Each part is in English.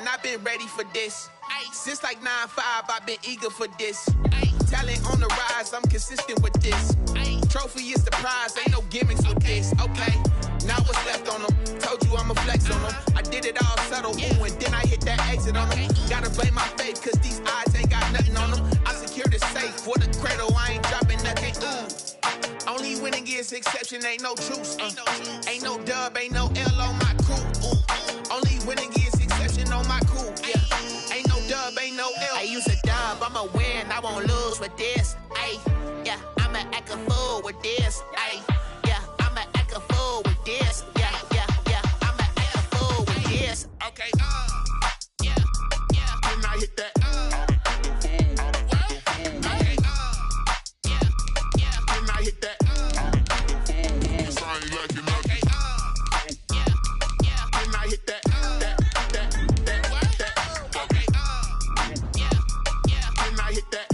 learn, I've been ready for this. Since like 9-5, I've been eager for this. Talent on the rise, I'm consistent with this. Trophy is the prize, ain't no gimmicks with this. Okay, now what's left on them? Told you I'ma flex on them. I did it all subtle, ooh, and then I hit that exit on them. Gotta blame my faith, cause these eyes ain't got nothing on them. I secure the safe for the cradle, I ain't dropping nothing, ooh. Only winning is exception, ain't no truce. Ain't no dub, ain't no L on my crew. Only winning is exception on my crew, yeah. Ain't no dub, ain't no L. I use a dub, I'ma win, I won't lose with this. Ay, yeah, I'ma act a fool with this. Ay, yeah, I'ma act a fool with this. Yeah, yeah, yeah, I'ma act a fool with this. Okay, yeah, yeah. When I hit that, okay, yeah, yeah. When I hit that, sorry, like you know. Okay, yeah, yeah. When I hit that, okay, yeah, yeah. When I hit that.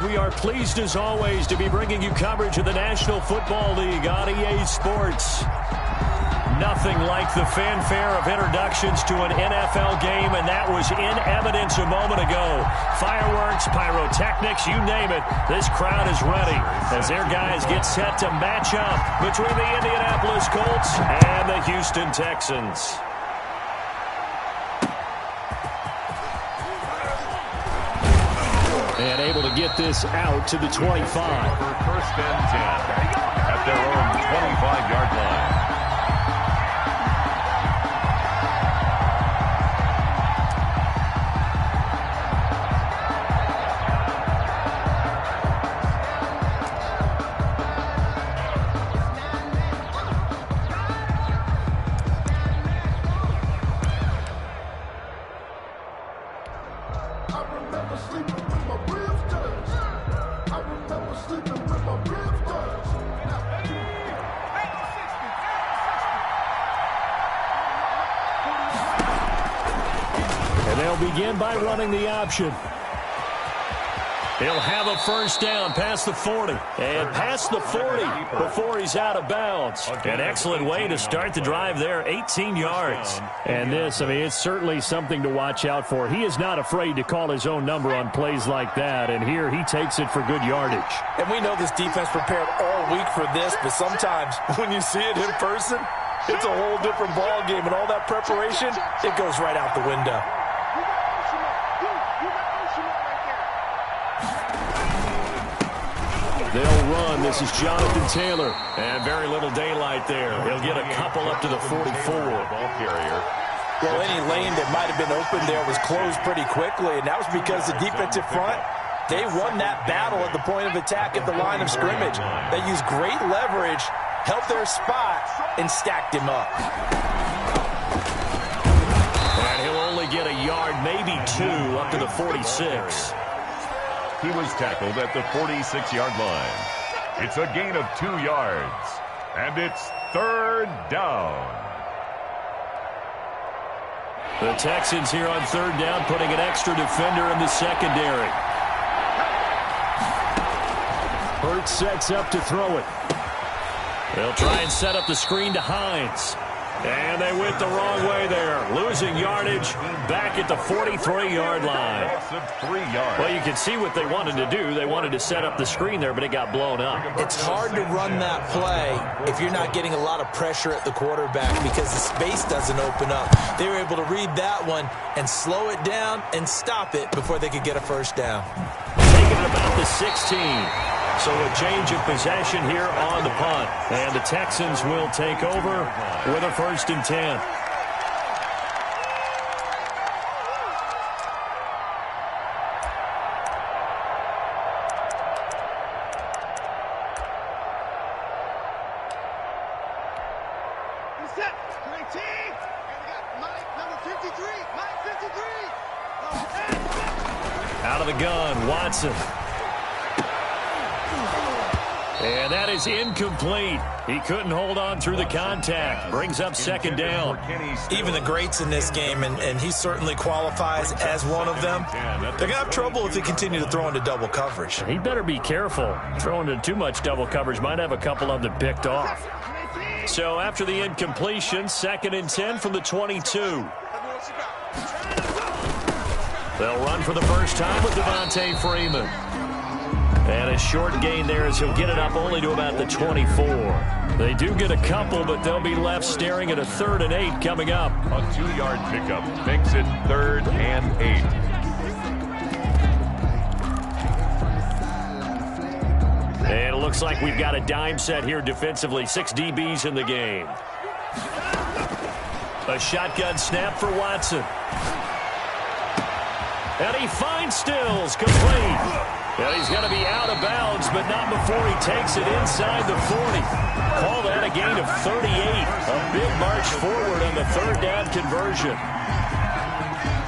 We are pleased, as always, to be bringing you coverage of the National Football League on EA Sports. Nothing like the fanfare of introductions to an NFL game, and that was in evidence a moment ago. Fireworks, pyrotechnics, you name it. This crowd is ready as their guys get set to match up between the Indianapolis Colts and the Houston Texans. And able to get this out to the 25. First and 10 at their own 25-yard line. Begin by running the option. He'll have a first down past the 40. And past the 40 before he's out of bounds. An excellent way to start the drive there, 18 yards. And this, I mean, it's certainly something to watch out for. He is not afraid to call his own number on plays like that. And here he takes it for good yardage. And we know this defense prepared all week for this, but sometimes when you see it in person, it's a whole different ball game. And all that preparation, it goes right out the window. They'll run. This is Jonathan Taylor. And very little daylight there. He'll get a couple up to the 44. Ball carrier. Well, any lane that might have been open there was closed pretty quickly, and that was because the defensive front, they won that battle at the point of attack at the line of scrimmage. They used great leverage, held their spot, and stacked him up. And he'll only get a yard, maybe two, up to the 46. He was tackled at the 46-yard line. It's a gain of 2 yards, and it's third down. The Texans here on third down, putting an extra defender in the secondary. Hurts sets up to throw it. They'll try and set up the screen to Hines. And they went the wrong way there. Losing yardage back at the 43-yard line. 3 yards. Well, you can see what they wanted to do. They wanted to set up the screen there, but it got blown up. It's hard to run that play if you're not getting a lot of pressure at the quarterback because the space doesn't open up. They were able to read that one and slow it down and stop it before they could get a first down. Taking it about the 16. So a change of possession here on the punt. And the Texans will take over with a 1st and 10. Out of the gun, Watson. And that is incomplete. He couldn't hold on through the contact. Brings up 2nd down. Even the greats in this game, and he certainly qualifies as one of them, they're going to have trouble if they continue to throw into double coverage. He better be careful. Throwing into too much double coverage might have a couple of them picked off. So after the incompletion, 2nd and 10 from the 22. They'll run for the first time with Devontae Freeman. And a short gain there as he'll get it up only to about the 24. They do get a couple, but they'll be left staring at a 3rd and 8 coming up. A 2-yard pickup makes it 3rd and 8. And it looks like we've got a dime set here defensively. 6 DBs in the game. A shotgun snap for Watson. And he finds Stills, complete. And he's going to be out of bounds, but not before he takes it inside the 40. Call that a gain of 38. A big march forward on the 3rd down conversion.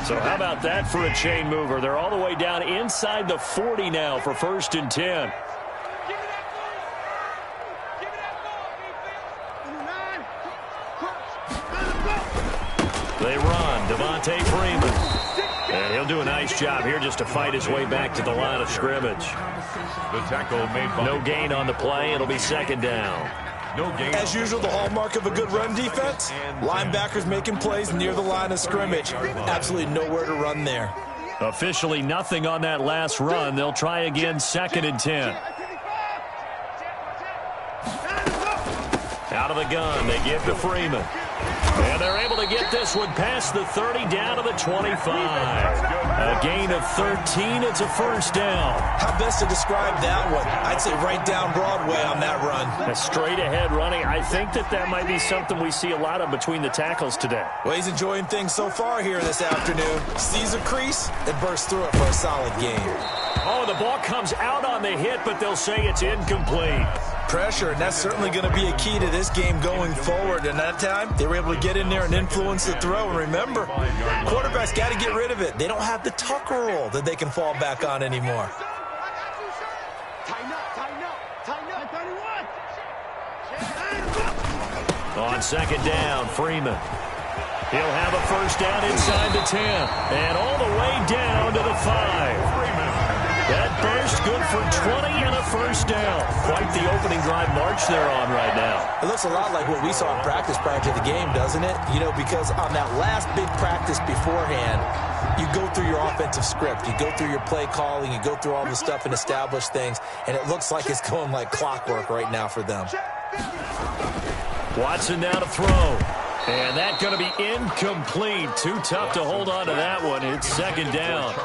So how about that for a chain mover? They're all the way down inside the 40 now for 1st and 10. They run. Devontae Freeman. And he'll do a nice job here just to fight his way back to the line of scrimmage. The tackle made by no gain on the play. It'll be 2nd down. No gain. As usual, the hallmark of a good run defense, linebackers making plays near the line of scrimmage. Absolutely nowhere to run there. Officially nothing on that last run. They'll try again, 2nd and 10. Out of the gun, they give to Freeman. And they're able to get this one past the 30 down to the 25. A gain of 13. It's a 1st down. How best to describe that one? I'd say right down Broadway on that run. A straight ahead running. I think that might be something we see a lot of between the tackles today. Well, he's enjoying things so far here this afternoon. Sees a crease and bursts through it for a solid gain. Oh, the ball comes out on the hit, but they'll say it's incomplete. Pressure, and that's certainly going to be a key to this game going forward. And that time, they were able to get in there and influence the throw. And remember, quarterbacks got to get rid of it. They don't have the tucker roll that they can fall back on anymore. On 2nd down, Freeman. He'll have a 1st down inside the 10. And all the way down to the 5. That burst good for 20 and a 1st down. Quite the opening drive march they're on right now. It looks a lot like what we saw in practice prior to the game, doesn't it? You know, because on that last big practice beforehand, you go through your offensive script. You go through your play calling. You go through all the stuff and establish things. And it looks like it's going like clockwork right now for them. Watson now to throw. And that's going to be incomplete. Too tough to hold on to that one. It's 2nd down.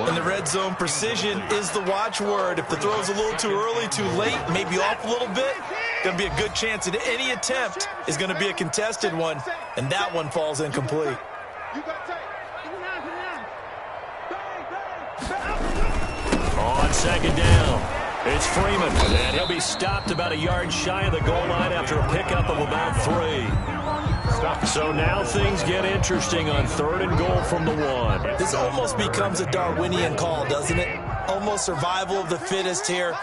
In the red zone, precision is the watchword. If the throw's a little too early, too late, maybe off a little bit, going to be a good chance that any attempt is going to be a contested one, and that one falls incomplete. On 2nd down, it's Freeman, and he'll be stopped about a yard shy of the goal line after a pickup of about 3. So now things get interesting on 3rd and goal from the 1. This almost becomes a Darwinian call, doesn't it? Almost survival of the fittest here.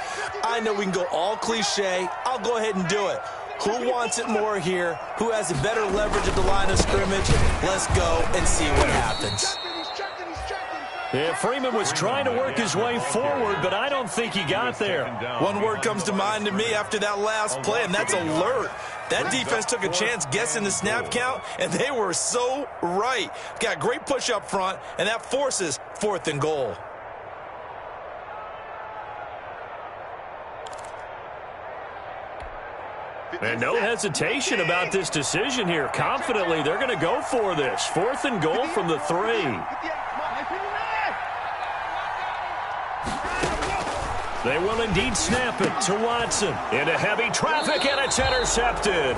I know we can go all cliche. I'll go ahead and do it. Who wants it more here? Who has a better leverage at the line of scrimmage? Let's go and see what happens. Yeah, Freeman was trying to work his way forward, but I don't think he got there. One word comes to mind to me after that last play, and that's alert. That defense took a chance guessing the snap count, and they were so right. Got great push up front, and that forces 4th and goal. And no hesitation about this decision here. Confidently, they're going to go for this. 4th and goal from the 3. They will indeed snap it to Watson. Into heavy traffic, and it's intercepted.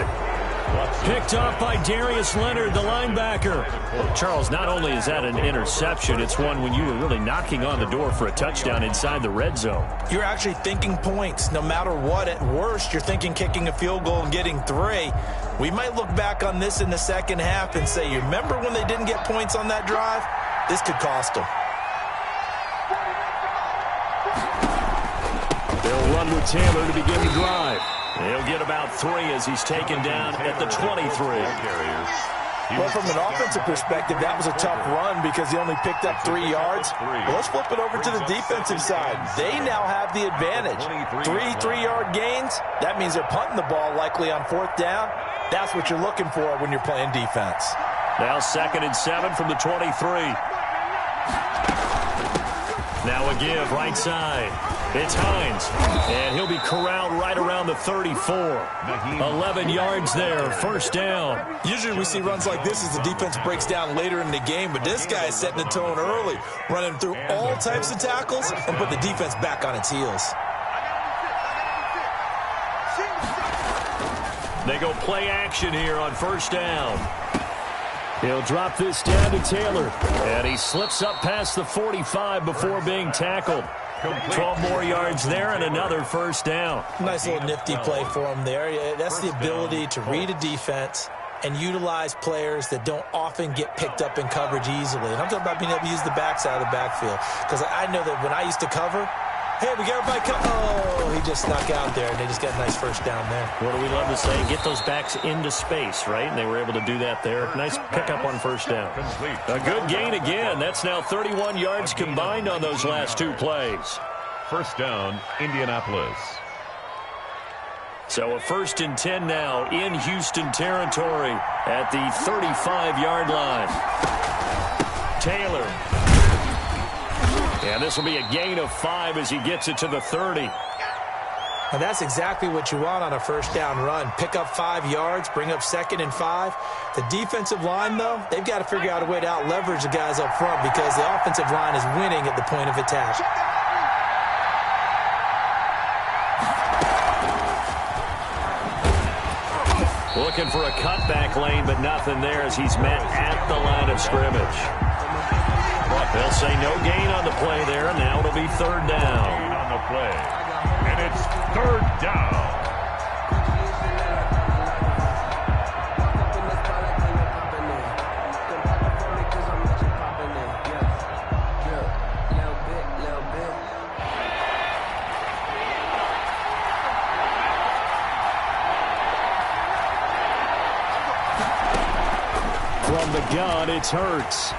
Picked off by Darius Leonard, the linebacker. Well, Charles, not only is that an interception, it's one when you were really knocking on the door for a touchdown inside the red zone. You're actually thinking points. No matter what, at worst, you're thinking kicking a field goal and getting 3. We might look back on this in the second half and say, you remember when they didn't get points on that drive? This could cost them. They'll run with Taylor to begin the drive. He'll get about 3 as he's taken down at the 23. Well, from an offensive perspective, that was a tough run because he only picked up 3 yards. Well, let's flip it over to the defensive side. They now have the advantage. 3 3-yard gains. That means they're punting the ball likely on 4th down. That's what you're looking for when you're playing defense. Now 2nd and 7 from the 23. Now a give right side. It's Hines, and he'll be corralled right around the 34. 11 yards there, 1st down. Usually we see runs like this as the defense breaks down later in the game, but this guy is setting the tone early, running through all types of tackles and put the defense back on its heels. They go play action here on 1st down. He'll drop this down to Taylor, and he slips up past the 45 before being tackled. 12 more yards there and another 1st down. Nice little nifty play for him there. That's the ability to read a defense and utilize players that don't often get picked up in coverage easily. And I'm talking about being able to use the backside of the backfield. Because I know that when I used to cover, hey, we got everybody cover. Oh, he just snuck out there, and they just got a nice 1st down there. What do we love to say? Get those backs into space, right? And they were able to do that there. Nice pickup on 1st down. A good gain again. That's now 31 yards combined on those last 2 plays. 1st down, Indianapolis. So a 1st and 10 now in Houston territory at the 35-yard line. Taylor. And this will be a gain of 5 as he gets it to the 30. And that's exactly what you want on a 1st down run. Pick up 5 yards, bring up 2nd and 5. The defensive line, though, they've got to figure out a way to out-leverage the guys up front because the offensive line is winning at the point of attack. Looking for a cutback lane, but nothing there as he's met at the line of scrimmage. They'll say no gain on the play there. Now it'll be 3rd down. Gain on the play. And it's 3rd down. From the gun, it's Hurts.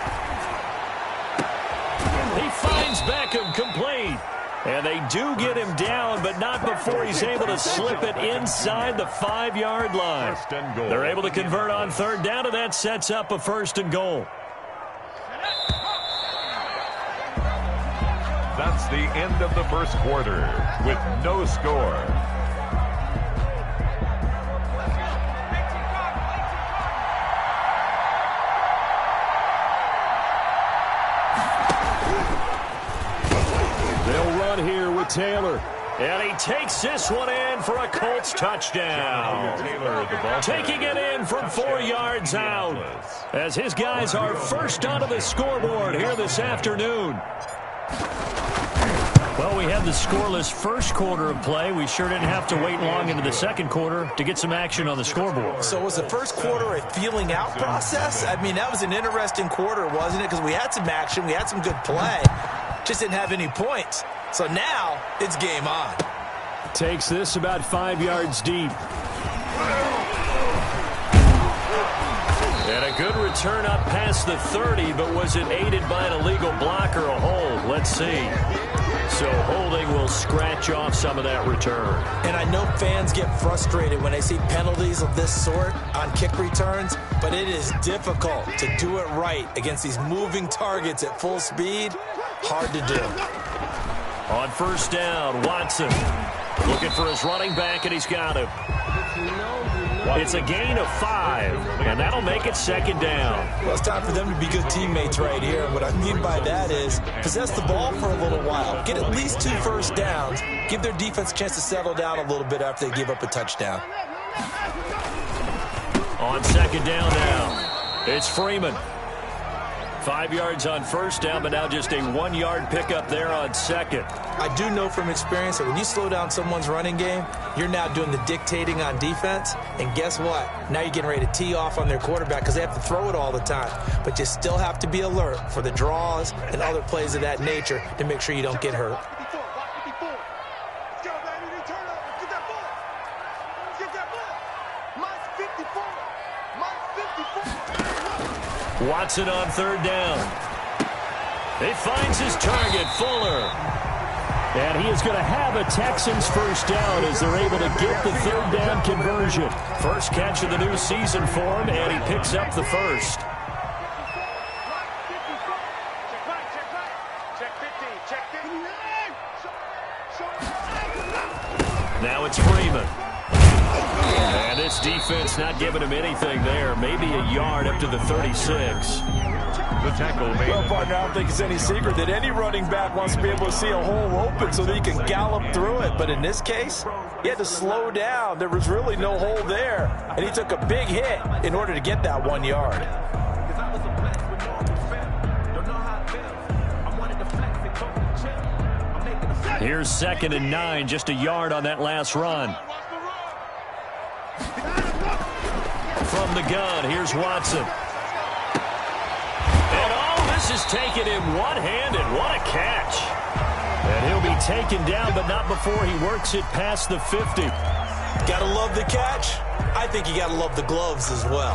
He finds Beckham complete. And they do get him down, but not before he's able to slip it inside the 5-yard line. They're able to convert on 3rd down, and that sets up a 1st and goal. That's the end of the 1st quarter with no score. Here with Taylor, and he takes this one in for a Colts touchdown. Taking it in from 4 yards out as his guys are first onto the scoreboard here this afternoon. Well, we had the scoreless 1st quarter of play. We sure didn't have to wait long into the 2nd quarter to get some action on the scoreboard. So was the 1st quarter a feeling out process? I mean, that was an interesting quarter, wasn't it? Because we had some action, we had some good play, just didn't have any points. So now it's game on. Takes this about 5 yards deep. And a good return up past the 30, but was it aided by an illegal block or a hold? Let's see. So holding will scratch off some of that return. And I know fans get frustrated when they see penalties of this sort on kick returns, but it is difficult to do it right against these moving targets at full speed. Hard to do. On 1st down, Watson looking for his running back, and he's got him. It's a gain of 5, and that'll make it 2nd down. Well, it's time for them to be good teammates right here. And what I mean by that is possess the ball for a little while. Get at least 2 first downs. Give their defense a chance to settle down a little bit after they give up a touchdown. On 2nd down now, it's Freeman. 5 yards on 1st down, but now just a 1-yard pickup there on 2nd. I do know from experience that when you slow down someone's running game, you're now doing the dictating on defense. And guess what? Now you're getting ready to tee off on their quarterback because they have to throw it all the time. But you still have to be alert for the draws and other plays of that nature to make sure you don't get hurt. Watson on 3rd down. He finds his target, Fuller. And he is going to have a Texans 1st down as they're able to get the 3rd down conversion. First catch of the new season for him, and he picks up the 1st. Now it's Freeman. And this defense not giving him anything there. Maybe a yard up to the 36. The tackle made. Well, partner, I don't think it's any secret that any running back wants to be able to see a hole open so that he can gallop through it. But in this case, he had to slow down. There was really no hole there. And he took a big hit in order to get that 1 yard. Here's 2nd and 9, just a yard on that last run. From the gun, here's Watson. And this is taking him one-handed. What a catch. And he'll be taken down, but not before he works it past the 50. Gotta love the catch. I think you gotta love the gloves as well.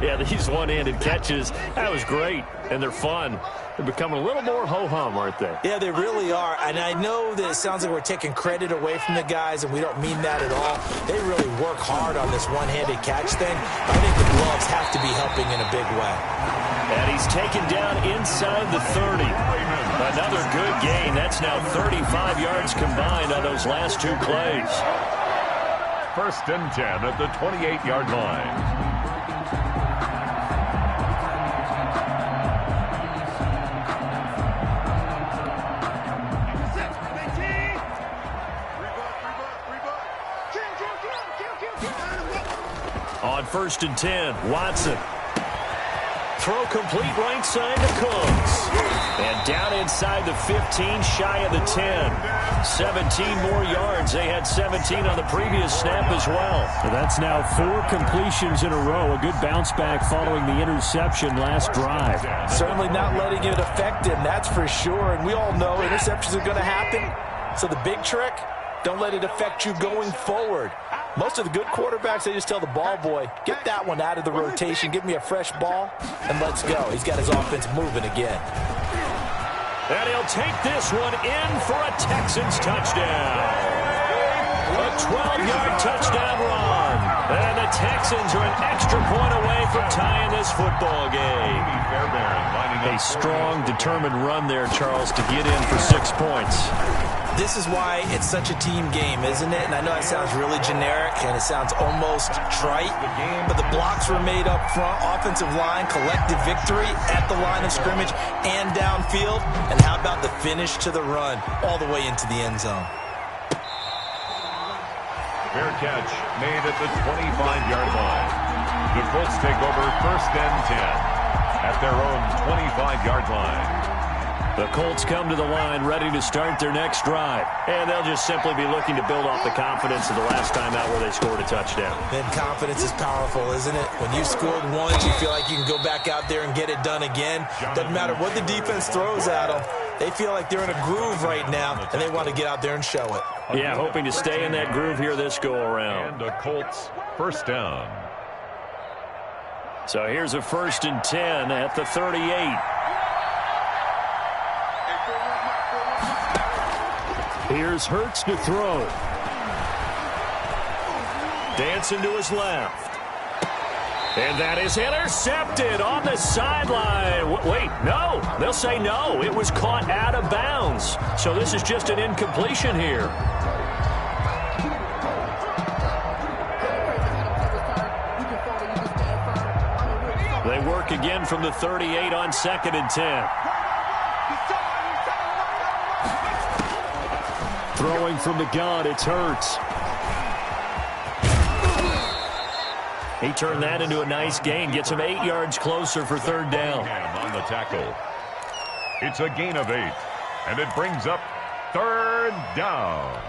Yeah, these one-handed catches, that was great, and they're fun. They're becoming a little more ho-hum, aren't they? Yeah, they really are. And I know that it sounds like we're taking credit away from the guys, and we don't mean that at all. They really work hard on this one-handed catch thing. I think the gloves have to be helping in a big way. And he's taken down inside the 30. Another good gain. That's now 35 yards combined on those last 2 plays. 1st and 10 at the 28-yard line. On 1st and 10, Watson. Throw complete right side to Cooks. And down inside the 15, shy of the 10. 17 more yards. They had 17 on the previous snap as well. So that's now 4 completions in a row. A good bounce back following the interception last drive. Certainly not letting it affect him, that's for sure. And we all know interceptions are going to happen. So the big trick, don't let it affect you going forward. Most of the good quarterbacks, they just tell the ball boy, get that one out of the rotation, give me a fresh ball, and let's go. He's got his offense moving again. And he'll take this one in for a Texans touchdown. A 12-yard touchdown run. And the Texans are an extra point away from tying this football game. A strong, determined run there, Charles, to get in for 6 points. This is why it's such a team game, isn't it? And I know it sounds really generic and it sounds almost trite, but the blocks were made up front, offensive line, collective victory at the line of scrimmage and downfield. And how about the finish to the run all the way into the end zone? Fair catch made at the 25-yard line. The Colts take over 1st and 10 at their own 25-yard line. The Colts come to the line ready to start their next drive. And they'll just simply be looking to build off the confidence of the last time out where they scored a touchdown. Then confidence is powerful, isn't it? When you scored once, you feel like you can go back out there and get it done again. Doesn't matter what the defense throws at them. They feel like they're in a groove right now, and they want to get out there and show it. Yeah, hoping to stay in that groove here this go-around. And the Colts 1st down. So here's a 1st and 10 at the 38. Here's Hurts to throw. Dancing to his left. And that is intercepted on the sideline. Wait, no. They'll say no. It was caught out of bounds. So this is just an incompletion here. They work again from the 38 on 2nd and 10. Throwing from the gun, it's Hurts. He turned that into a nice gain. Gets him 8 yards closer for 3rd down. On the tackle. It's a gain of 8. And it brings up 3rd down.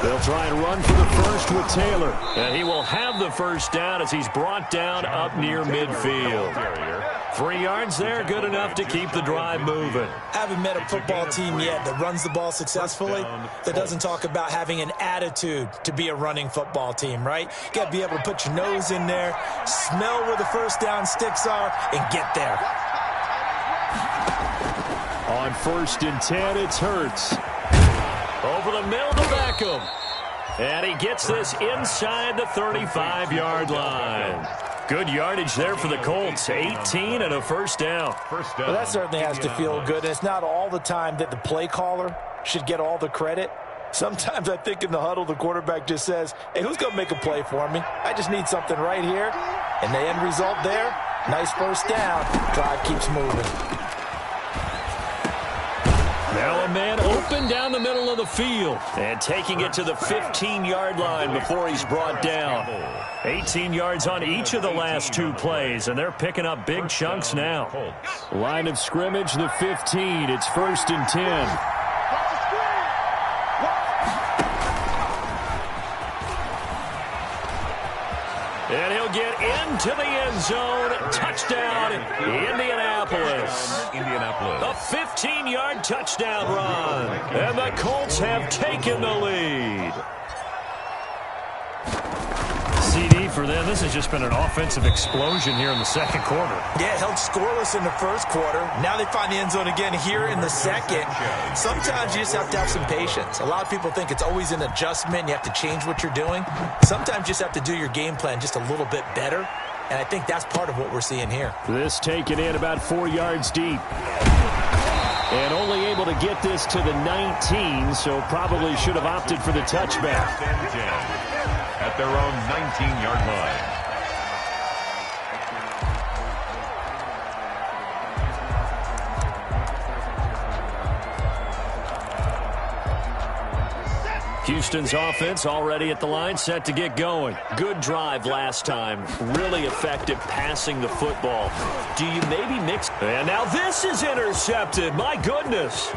They'll try and run for the first with Taylor. And he will have the first down as he's brought down up near midfield. 3 yards there, good enough to keep the drive moving. Haven't met a football team yet that runs the ball successfully, that doesn't talk about having an attitude to be a running football team, right? You got to be able to put your nose in there, smell where the first down sticks are, and get there. On 1st and 10, it's Hurts. Over the middle to Beckham. And he gets this inside the 35-yard line. Good yardage there for the Colts. 18 and a first down. Well, that certainly has to feel good. It's not all the time that the play caller should get all the credit. Sometimes I think in the huddle, the quarterback just says, hey, who's going to make a play for me? I just need something right here. And the end result there, nice first down. Drive keeps moving. Now a man open down the middle of the field and taking it to the 15-yard line before he's brought down. 18 yards on each of the last 2 plays, and they're picking up big chunks now. Line of scrimmage, the 15. It's 1st and 10. And he'll get into the end zone. Touchdown, Indianapolis. A 15-yard touchdown run. And the Colts have taken the lead. CD for them. This has just been an offensive explosion here in the 2nd quarter. Yeah, held scoreless in the 1st quarter. Now they find the end zone again here in the 2nd. Sometimes you just have to have some patience. A lot of people think it's always an adjustment. You have to change what you're doing. Sometimes you just have to do your game plan just a little bit better. And I think that's part of what we're seeing here. This taken in about 4 yards deep. And only able to get this to the 19, so probably should have opted for the touchback. At their own 19-yard line. Houston's offense already at the line, set to get going. Good drive last time. Really effective passing the football. Do you maybe mix? And now this is intercepted. My goodness.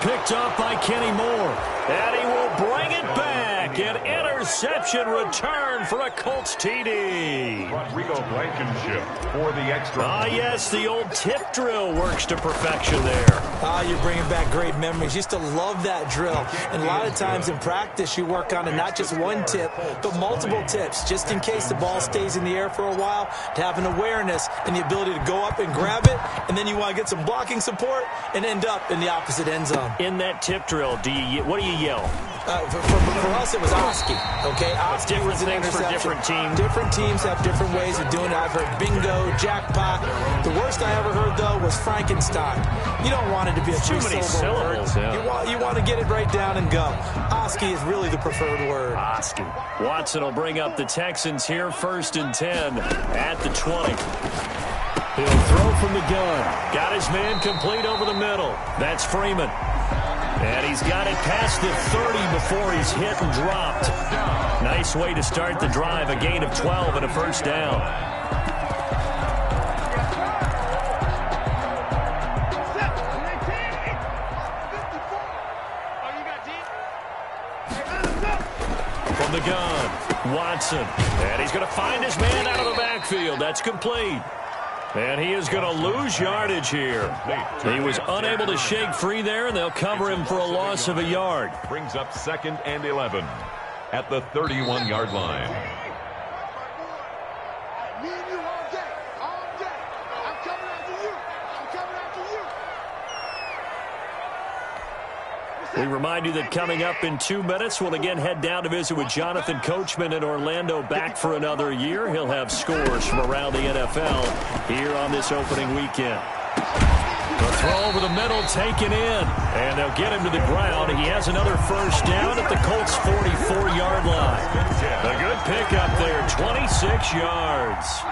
Picked up by Kenny Moore. And he will bring it back. An interception return for a Colts TD. Rodrigo Blankenship for the extra. Ah, yes, the old tip drill works to perfection there. You're bringing back great memories. Used to love that drill. And a lot of times in practice, you work on it, not just one tip, but multiple tips, just in case the ball stays in the air for a while, to have an awareness and the ability to go up and grab it, and then you want to get some blocking support and end up in the opposite end zone. In that tip drill, what do you yell? For us, it was Oski. Okay, Oski was an interception. For different teams. Different teams have different ways of doing it. I've heard bingo, jackpot. The worst I ever heard, though, was Frankenstein. You don't want it to be a too many syllables. Yeah. You want to get it right down and go. Oski is really the preferred word. Oski. Watson will bring up the Texans here, 1st and 10 at the 20. He'll throw from the gun. Got his man complete over the middle. That's Freeman. And he's got it past the 30 before he's hit and dropped. Nice way to start the drive. A gain of 12 and a first down. From the gun, Watson. And he's going to find his man out of the backfield. That's complete. And he is going to lose yardage here. He was unable to shake free there, and they'll cover him for a loss of a yard. Brings up 2nd and 11 at the 31-yard line. Me and you all day. I'm coming after you. We remind you that coming up in 2 minutes, we'll again head down to visit with Jonathan Coachman in Orlando, back for another year. He'll have scores from around the NFL here on this opening weekend. The throw over the middle taken in, and they'll get him to the ground. He has another first down at the Colts' 44-yard line. A good pickup there, 26 yards.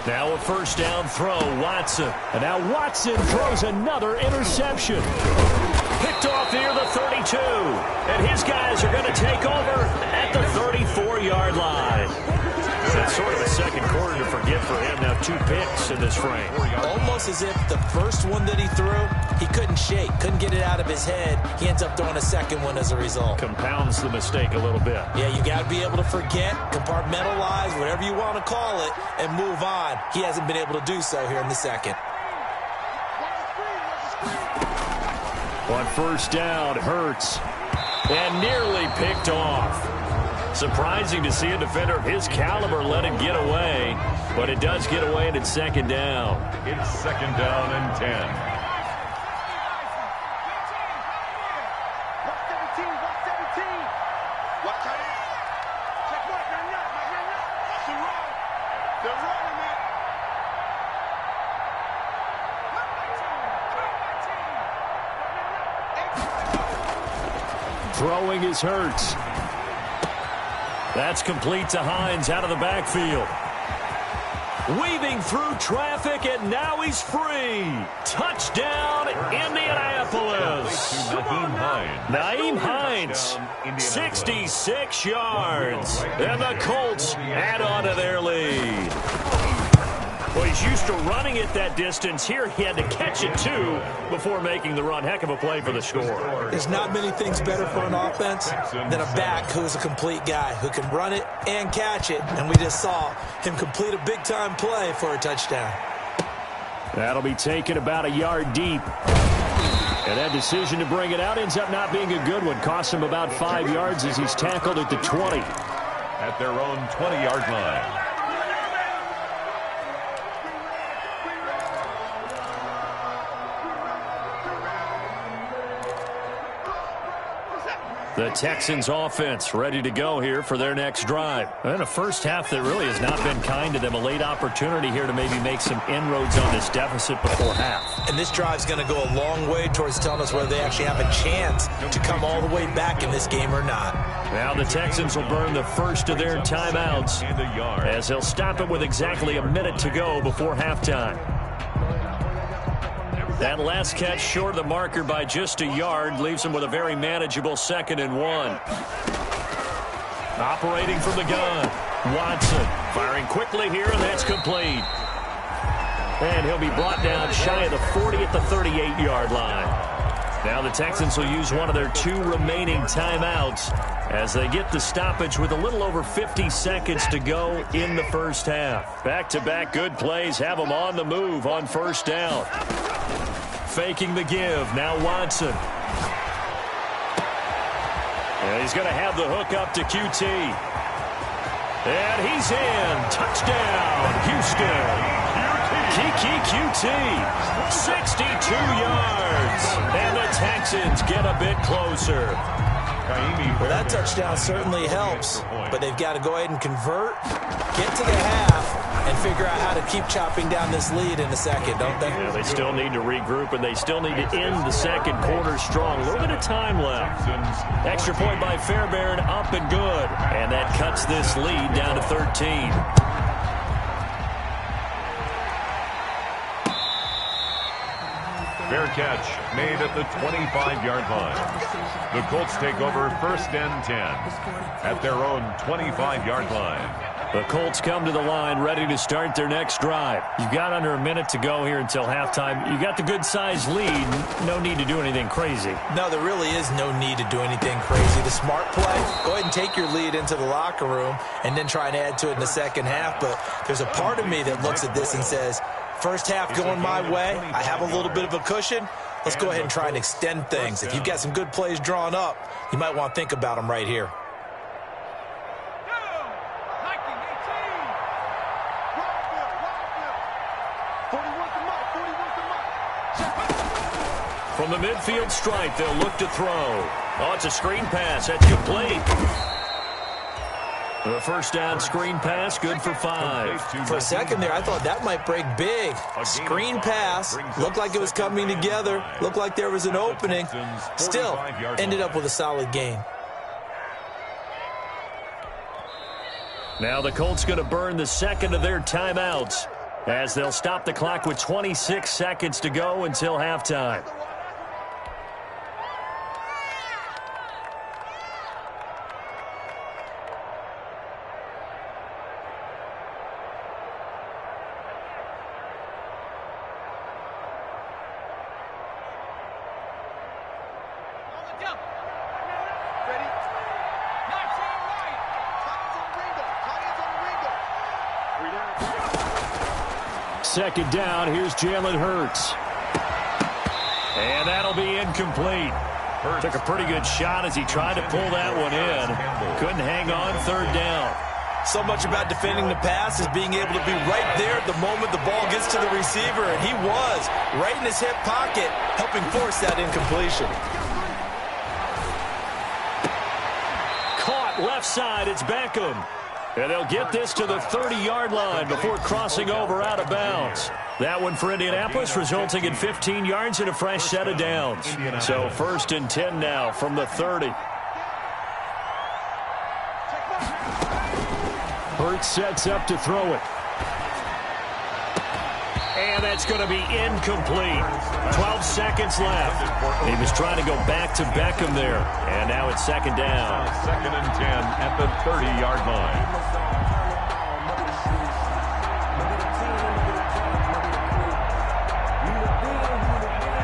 Now a first down throw, Watson. And now Watson throws another interception. Picked off near the 32. And his guys are going to take over at the 34-yard line. That's sort of a second quarter to forget for him. Now 2 picks in this frame. Almost as if the first one that he threw, he couldn't shake, couldn't get it out of his head. He ends up throwing a second one as a result. Compounds the mistake a little bit. Yeah, you got to be able to forget, compartmentalize, whatever you want to call it, and move on. He hasn't been able to do so here in the second. On first down, Hurts. And nearly picked off. Surprising to see a defender of his caliber let it get away, but it does get away, and it's second down. It's second down and 10. 117, Watch out. Check what? That's the run. They're running it. Throwing is Hurts. That's complete to Hines out of the backfield. Weaving through traffic, and now he's free. Touchdown, Indianapolis. Naeem Hines, 66 yards. And the Colts add on to their lead. Well, he's used to running it that distance. Here he had to catch it, too, before making the run. Heck of a play for the score. There's not many things better for an offense than a back who is a complete guy, who can run it and catch it. And we just saw him complete a big-time play for a touchdown. That'll be taken about a yard deep. And that decision to bring it out ends up not being a good one. Costs him about 5 yards as he's tackled at the 20. At their own 20-yard line. The Texans offense ready to go here for their next drive. And a first half that really has not been kind to them. A late opportunity here to maybe make some inroads on this deficit before half. And this drive's going to go a long way towards telling us whether they actually have a chance to come all the way back in this game or not. Now the Texans will burn the first of their timeouts as they'll stop it with exactly a minute to go before halftime. That last catch short of the marker by just a yard leaves him with a very manageable 2nd and 1. Operating from the gun, Watson firing quickly here, and that's complete. And he'll be brought down shy of the 40 at the 38-yard line. Now the Texans will use one of their 2 remaining timeouts as they get the stoppage with a little over 50 seconds to go in the first half. Back-to-back good plays have them on the move on first down. Faking the give. Now Watson. And he's going to have the hook up to QT. And he's in. Touchdown, Houston. QT. 62 yards. And the Texans get a bit closer. Well, that touchdown certainly helps, but they've got to go ahead and convert, get to the half, and figure out how to keep chopping down this lead in the second, don't they? Yeah, they still need to regroup, and they still need to end the second quarter strong. A little bit of time left. Extra point by Fairbairn, up and good. And that cuts this lead down to 13. Fair catch made at the 25-yard line. The Colts take over 1st and 10 at their own 25-yard line. The Colts come to the line ready to start their next drive. You've got under a minute to go here until halftime. You've got the good-sized lead. No need to do anything crazy. No, there really is no need to do anything crazy. The smart play, go ahead and take your lead into the locker room and then try and add to it in the second half. But there's a part of me that looks at this and says, first half going my way, I have a little bit of a cushion. Let's go ahead and try and extend things. If you've got some good plays drawn up, you might want to think about them right here. Right foot. 41. From the midfield stripe, they'll look to throw. Oh, it's a screen pass. That's complete. The first down screen pass, good for 5. For a second there, I thought that might break big. Screen pass, looked like it was coming together, looked like there was an opening. Still, ended up with a solid gain. Now the Colts going to burn the second of their timeouts as they'll stop the clock with 26 seconds to go until halftime. Second down, here's Jalen Hurts. And that'll be incomplete. Took a pretty good shot as he tried to pull that one in. Couldn't hang on, third down. So much about defending the pass is being able to be right there at the moment the ball gets to the receiver, and he was right in his hip pocket, helping force that incompletion. Caught left side, it's Beckham. And they'll get this to the 30-yard line before crossing over out of bounds. That one for Indianapolis, resulting in 15 yards and a fresh set of downs. So 1st and 10 now from the 30. Hurts sets up to throw it. And that's going to be incomplete. 12 seconds left. He was trying to go back to Beckham there. And now it's second down. 2nd and 10 at the 30-yard line.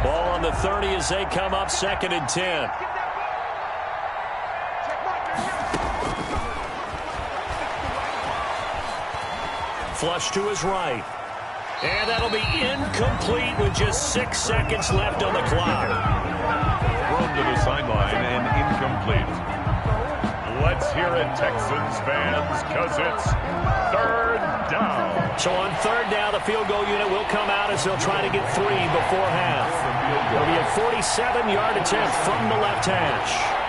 Ball on the 30 as they come up 2nd and 10. Flush to his right. And that'll be incomplete with just 6 seconds left on the clock. Thrown to the sideline and incomplete. Let's hear it, Texans fans, because it's 3rd down. So on 3rd down, the field goal unit will come out as they'll try to get 3 before half. It'll be a 47-yard attempt from the left hash.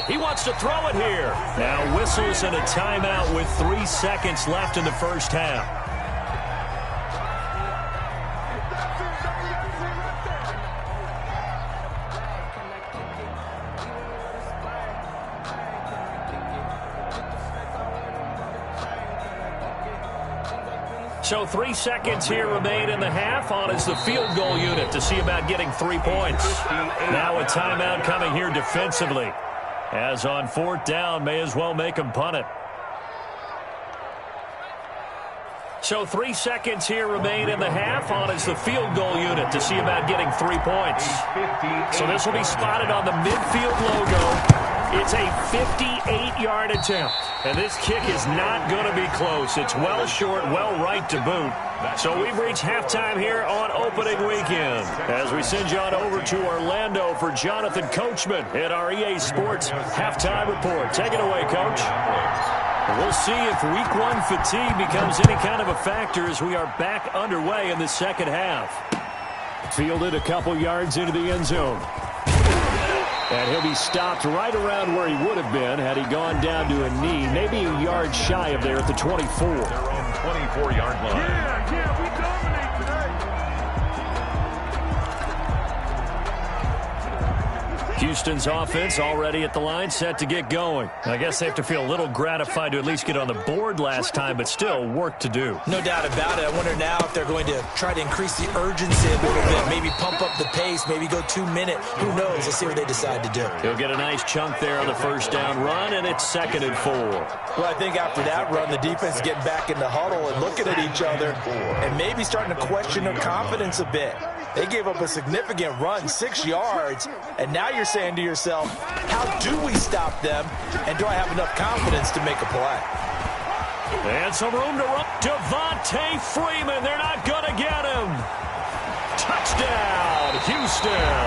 He wants to throw it here. Now whistles and a timeout with 3 seconds left in the first half. So 3 seconds here remain in the half. On is the field goal unit to see about getting 3 points. Now a timeout coming here defensively. As on 4th down, may as well make him punt it. So 3 seconds here remain in the half. On is the field goal unit to see about getting 3 points. So this will be spotted on the midfield logo. It's a 58-yard attempt. And this kick is not going to be close. It's well short, well right to boot. So we've reached halftime here on opening weekend. As we send you on over to Orlando for Jonathan Coachman at our EA Sports Halftime Report. Take it away, Coach. We'll see if Week 1 fatigue becomes any kind of a factor as we are back underway in the second half. Fielded a couple yards into the end zone. And he'll be stopped right around where he would have been had he gone down to a knee, maybe a yard shy of there at the 24. Their own 24-yard line. Yeah, we dominate today. Houston's offense already at the line, set to get going. I guess they have to feel a little gratified to at least get on the board last time, but still work to do. No doubt about it. I wonder now if they're going to try to increase the urgency a little bit, maybe pump up the pace, maybe go 2-minute. Who knows? Let's see what they decide to do. He'll get a nice chunk there on the first down run, and it's 2nd and 4. Well, I think after that run, the defense is getting back in the huddle and looking at each other and maybe starting to question their confidence a bit. They gave up a significant run, 6 yards, and now you're saying to yourself, how do we stop them, and do I have enough confidence to make a play? And some room to run. Devontae Freeman, they're not going to get him. Touchdown, Houston.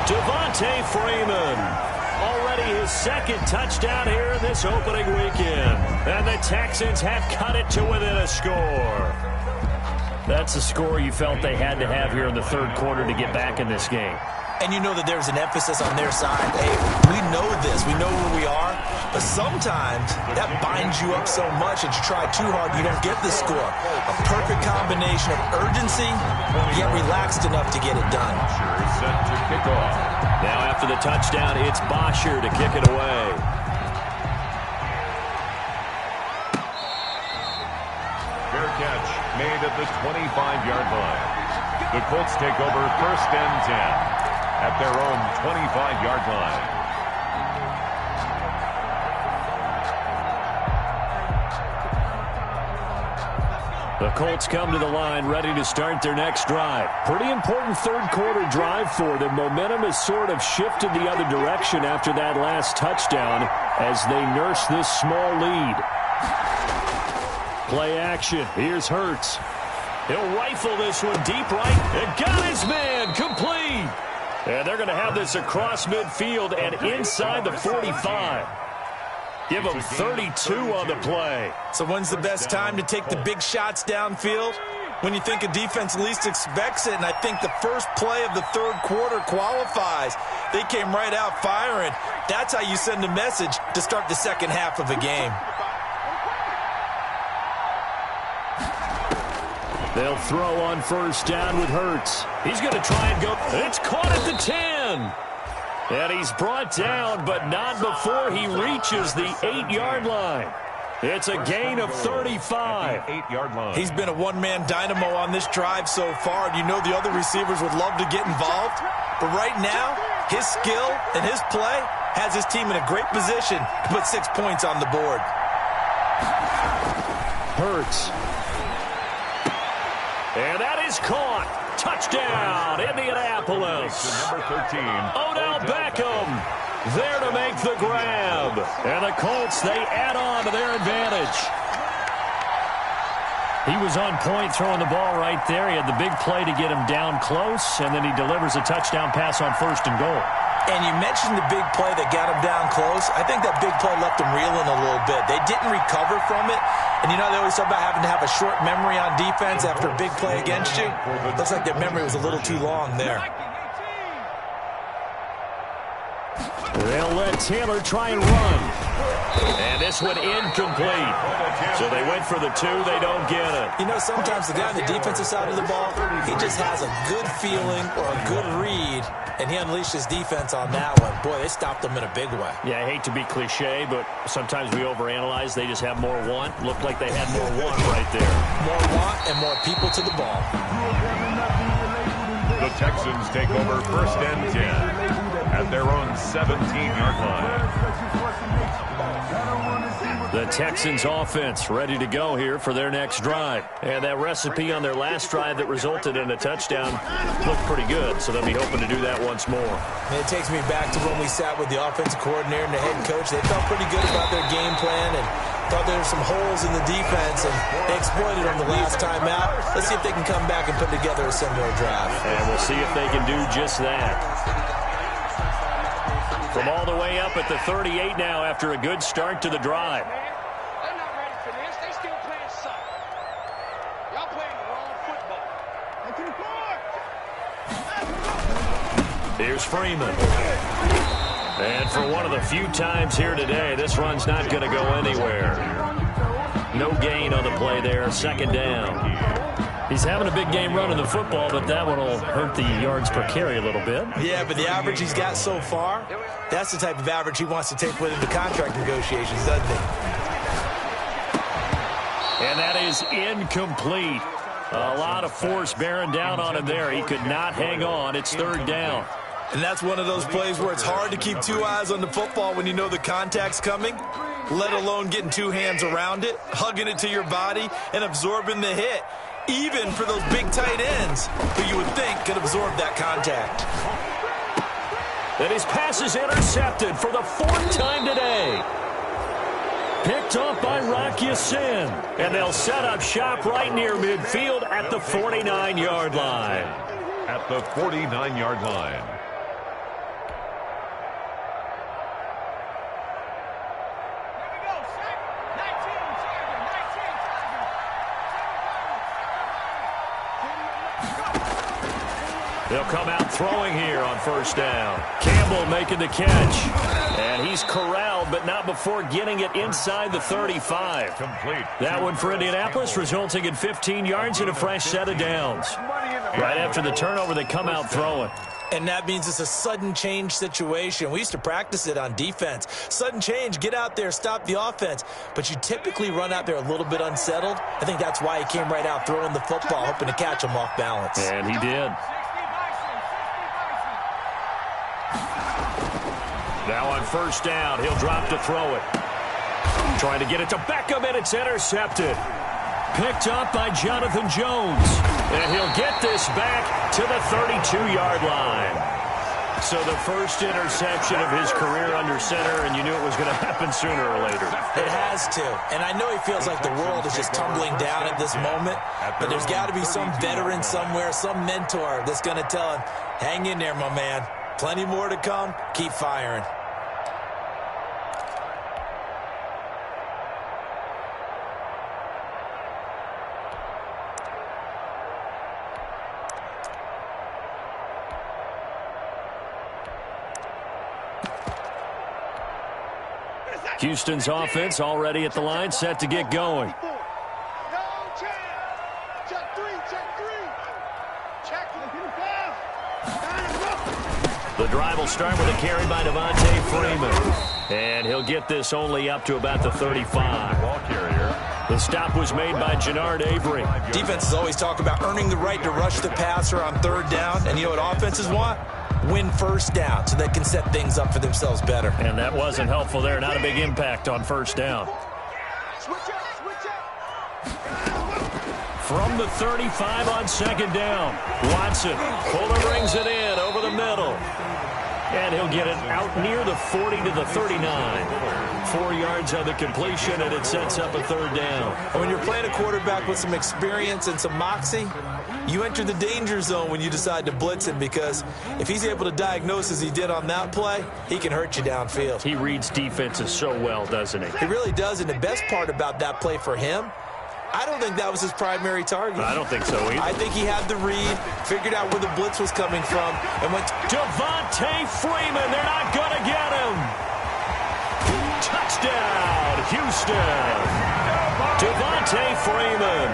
Devontae Freeman, already his second touchdown here in this opening weekend. And the Texans have cut it to within a score. That's a score you felt they had to have here in the third quarter to get back in this game. And you know that there's an emphasis on their side. Hey, we know this. We know where we are. But sometimes that binds you up so much that you try too hard, you don't get the score. A perfect combination of urgency, yet relaxed enough to get it done. Set to kick off. Now after the touchdown, it's Bosher to kick it away. Fair catch made at the 25-yard line. The Colts take over first and 10 at their own 25-yard line. The Colts come to the line ready to start their next drive. Pretty important third quarter drive for them. Momentum has sort of shifted the other direction after that last touchdown as they nurse this small lead. Play action. Here's Hurts. He'll rifle this one deep right. And got his man. Complete. And they're going to have this across midfield and inside the 45. Give them 32 on the play. So when's the best time to take the big shots downfield? When you think a defense least expects it, and I think the first play of the third quarter qualifies. They came right out firing. That's how you send a message to start the second half of a game. They'll throw on first down with Hurts. He's going to try and go. It's caught at the 10. And he's brought down, but not before he reaches the 8-yard line. It's a gain of 35. 8-yard line. He's been a one-man dynamo on this drive so far, and you know the other receivers would love to get involved. But right now, his skill and his play has his team in a great position to put 6 points on the board. Hurts. And that is caught. Touchdown, Indianapolis. Number 13. Odell Beckham there to make the grab. And the Colts, they add on to their advantage. He was on point throwing the ball right there. He had the big play to get him down close, and then he delivers a touchdown pass on first and goal. And you mentioned the big play that got him down close. I think that big play left him reeling a little bit. They didn't recover from it. And you know they always talk about having to have a short memory on defense after a big play against you. Looks like their memory was a little too long there. They'll let Taylor try and run. And this one incomplete. So they went for the 2. They don't get it. You know, sometimes the guy on the defensive side of the ball, he just has a good feeling or a good read, and he unleashed his defense on that one. Boy, they stopped him in a big way. Yeah, I hate to be cliche, but sometimes we overanalyze. They just have more want. Looked like they had more want right there. More want and more people to the ball. The Texans take over first and 10 at their own 17-yard line. The Texans offense ready to go here for their next drive. And that recipe on their last drive that resulted in a touchdown looked pretty good, so they'll be hoping to do that once more. And it takes me back to when we sat with the offensive coordinator and the head coach. They felt pretty good about their game plan and thought there were some holes in the defense, and they exploited them the last time out. Let's see if they can come back and put together a similar drive. And we'll see if they can do just that. From all the way up at the 38 now after a good start to the drive. They're not ready for this. They still playing soccer. Y'all playing the wrong football. Here's Freeman. And for one of the few times here today, this run's not going to go anywhere. No gain on the play there, second down. He's having a big game running the football, but that one will hurt the yards per carry a little bit. Yeah, but the average he's got so far, that's the type of average he wants to take with him to contract negotiations, doesn't he? And that is incomplete. A lot of force bearing down on him there. He could not hang on. It's third down. And that's one of those plays where it's hard to keep two eyes on the football when you know the contact's coming, let alone getting two hands around it, hugging it to your body, and absorbing the hit. Even for those big tight ends who you would think could absorb that contact. And his pass is intercepted for the fourth time today. Picked off by Rock Ya-Sin. And they'll set up shop right near midfield at the 49-yard line. At the 49-yard line. They'll come out throwing here on first down. Campbell making the catch. And he's corralled, but not before getting it inside the 35. Complete. That one for Indianapolis, resulting in 15 yards and a fresh set of downs. Right after the turnover, they come out throwing. And that means it's a sudden change situation. We used to practice it on defense. Sudden change, get out there, stop the offense. But you typically run out there a little bit unsettled. I think that's why he came right out throwing the football, hoping to catch him off balance. And he did. Now on first down, he'll drop to throw it. Trying to get it to Beckham, and it's intercepted. Picked up by Jonathan Jones. And he'll get this back to the 32-yard line. So the first interception of his career under center, and you knew it was going to happen sooner or later. It has to. And I know he feels like the world is just tumbling down at this moment, but there's got to be some veteran somewhere, some mentor that's going to tell him, hang in there, my man. Plenty more to come. Keep firing. Houston's offense already at the line, set to get going. The drive will start with a carry by Devontae Freeman. And he'll get this only up to about the 35. Ball carrier. The stop was made by Jannard Avery. Defenses always talk about earning the right to rush the passer on third down. And you know what offenses want? Win first down so they can set things up for themselves better. And that wasn't helpful there. Not a big impact on first down. From the 35 on second down, Watson. Fuller brings it in over the middle. And he'll get it out near the 40 to the 39. 4 yards on the completion, and it sets up a third down. And when you're playing a quarterback with some experience and some moxie, you enter the danger zone when you decide to blitz him, because if he's able to diagnose as he did on that play, he can hurt you downfield. He reads defenses so well, doesn't he? He really does, and the best part about that play for him, I don't think that was his primary target. I don't think so either. I think he had the read, figured out where the blitz was coming from, and went to Devontae Freeman. They're not going to get him. Touchdown, Houston. Devontae Freeman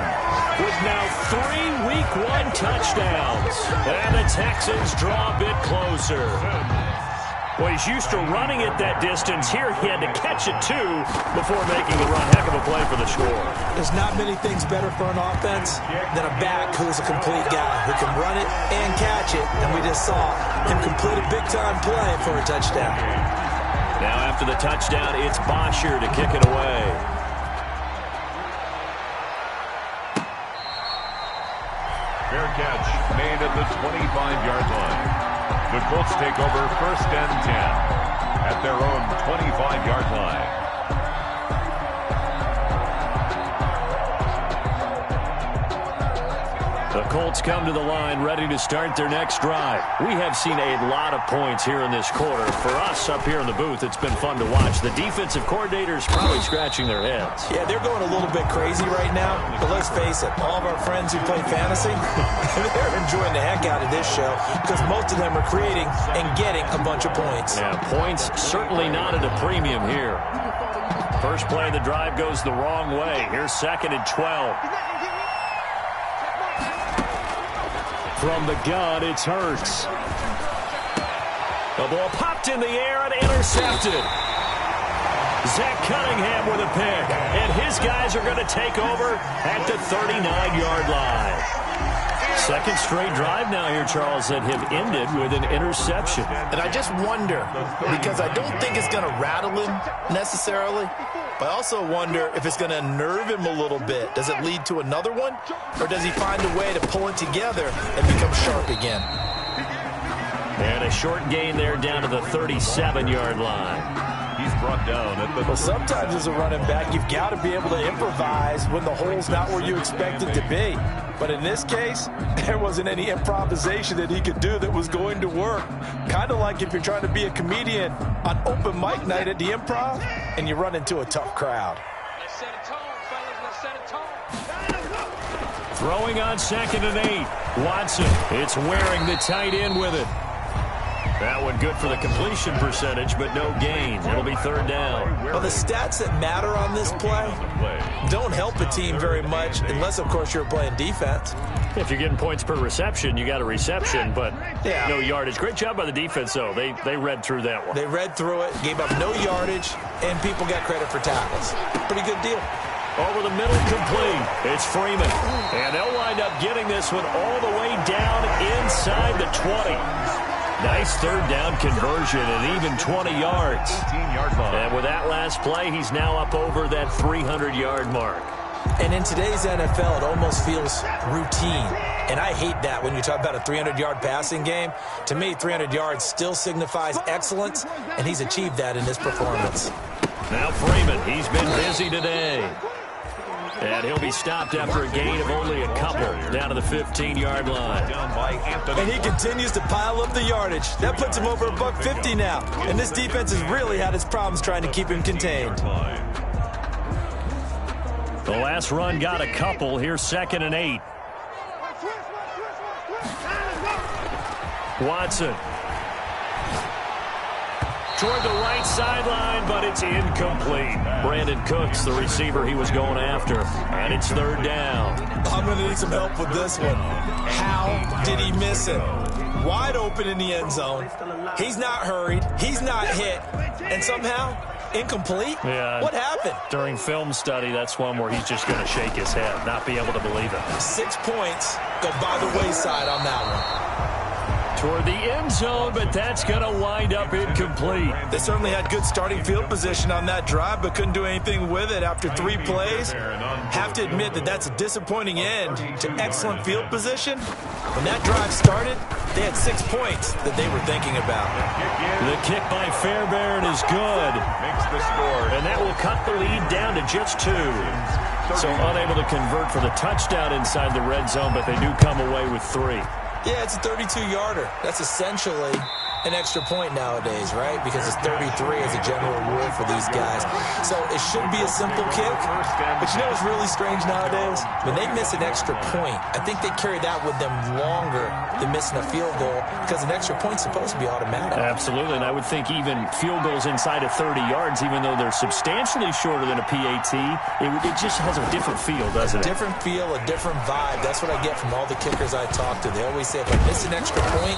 with now 3 Week 1 touchdowns. And the Texans draw a bit closer. Well, he's used to running it that distance. Here he had to catch it, too, before making the run. Heck of a play for the score. There's not many things better for an offense than a back who's a complete guy who can run it and catch it. And we just saw him complete a big-time play for a touchdown. Now after the touchdown, it's Bosher to kick it away. Fair catch made at the 25-yard line. The Colts take over first and 10 at their own 25-yard line. The Colts come to the line ready to start their next drive. We have seen a lot of points here in this quarter. For us up here in the booth, it's been fun to watch. The defensive coordinators probably scratching their heads. Yeah, they're going a little bit crazy right now. But let's face it, all of our friends who play fantasy, they're enjoying the heck out of this show because most of them are creating and getting a bunch of points. Yeah, points certainly not at a premium here. First play of the drive goes the wrong way. Here's 2nd and 12. From the gun, it's Hurts. The ball popped in the air and intercepted. Zach Cunningham with a pick. And his guys are going to take over at the 39-yard line. Second straight drive now here, Charles, that have ended with an interception. And I just wonder, because I don't think it's going to rattle him necessarily, but I also wonder if it's going to unnerve him a little bit. Does it lead to another one? Or does he find a way to pull it together and become sharp again? And a short gain there down to the 37-yard line. He's brought down at the... Well, sometimes as a running back, you've got to be able to improvise when the hole's not where you expect it to be. But in this case, there wasn't any improvisation that he could do that was going to work. Kind of like if you're trying to be a comedian on open mic night at the Improv and you run into a tough crowd. Let's set a tone, fellas. Let's set a tone. Throwing on 2nd and 8. Watson, it's wearing the tight end with it. That one good for the completion percentage, but no gain. It'll be 3rd down. Well, the stats that matter on this play don't help a team very much unless, of course, you're playing defense. If you're getting points per reception, you got a reception, but no yardage. Great job by the defense, though. They read through that one. They read through it, gave up no yardage, and people got credit for tackles. Pretty good deal. Over the middle, complete. It's Freeman. And they'll wind up getting this one all the way down inside the 20. Nice 3rd down conversion and even 20 yards. And with that last play, he's now up over that 300-yard mark. And in today's NFL, it almost feels routine. And I hate that when you talk about a 300-yard passing game. To me, 300 yards still signifies excellence, and he's achieved that in this performance. Now Freeman, he's been busy today. And he'll be stopped after a gain of only a couple down to the 15-yard line. And he continues to pile up the yardage. That puts him over $150 now. And this defense has really had its problems trying to keep him contained. The last run got a couple. Here's 2nd and 8. Watson. Toward the right sideline, but it's incomplete. Brandon Cooks, the receiver he was going after. And it's 3rd down. I'm going to need some help with this one. How did he miss it? Wide open in the end zone. He's not hurried. He's not hit. And somehow, incomplete? Yeah. What happened? During film study, that's one where he's just going to shake his head, not be able to believe it. 6 points go by the wayside on that one. Toward the end zone, but that's going to wind up incomplete. They certainly had good starting field position on that drive, but couldn't do anything with it after 3 plays. Have to admit that that's a disappointing end to excellent field position. When that drive started, they had 6 points that they were thinking about. The kick by Fairbairn is good. Makes the score. And that will cut the lead down to just 2. So unable to convert for the touchdown inside the red zone, but they do come away with 3. Yeah, it's a 32-yarder. That's essentially an extra point nowadays, right? Because it's 33 as a general rule for these guys. So it should be a simple kick. But you know what's really strange nowadays? When they miss an extra point, I think they carry that with them longer than missing a field goal because an extra point's supposed to be automatic. Absolutely, and I would think even field goals inside of 30 yards, even though they're substantially shorter than a PAT, it just has a different feel, doesn't it? A different feel, a different vibe. That's what I get from all the kickers I talk to. They always say, if I miss an extra point,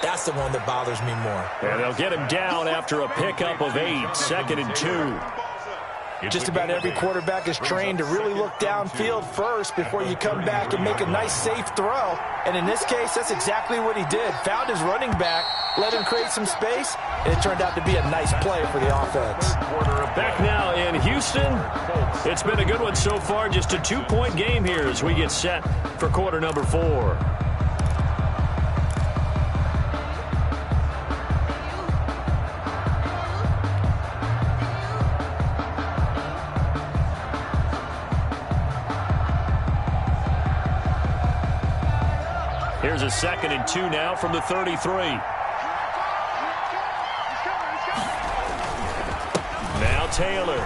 that's the one that bothers me more. And they'll get him down after a pickup of 8, 2nd and 2. Just about every quarterback is trained to really look downfield first before you come back and make a nice, safe throw. And in this case, that's exactly what he did. Found his running back, let him create some space, and it turned out to be a nice play for the offense. Back now in Houston. It's been a good one so far. Just a 2-point game here as we get set for quarter number 4. Here's a 2nd and 2 now from the 33. Now Taylor.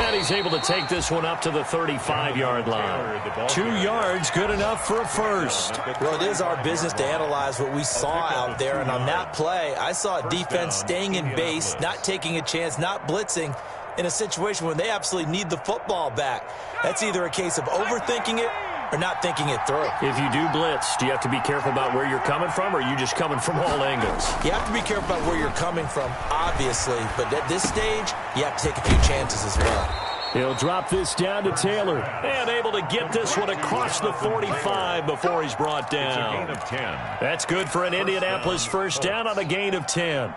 And he's able to take this one up to the 35-yard line. 2 yards, good enough for a first. Well, it is our business to analyze what we saw out there. And on that play, I saw a defense staying in base, not taking a chance, not blitzing in a situation when they absolutely need the football back. That's either a case of overthinking it or not thinking it through. If you do blitz, do you have to be careful about where you're coming from, or are you just coming from all angles? You have to be careful about where you're coming from, obviously, but at this stage, you have to take a few chances as well. He'll drop this down to Taylor, and able to get this one across the 45 before he's brought down. It's a gain of 10. That's good for an Indianapolis first down on a gain of 10.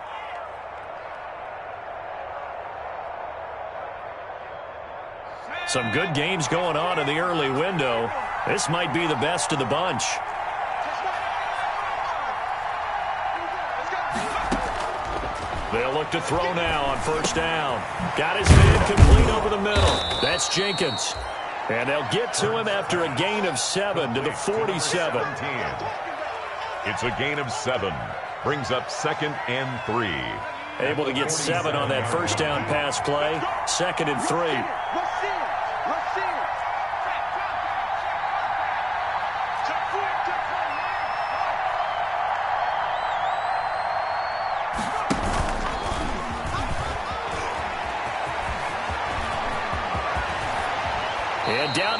Some good games going on in the early window. This might be the best of the bunch. They'll look to throw now on first down. Got his man complete over the middle. That's Jenkins. And they'll get to him after a gain of 7 to the 47. It's a gain of 7. Brings up 2nd and 3. Able to get 7 on that first down pass play. 2nd and 3.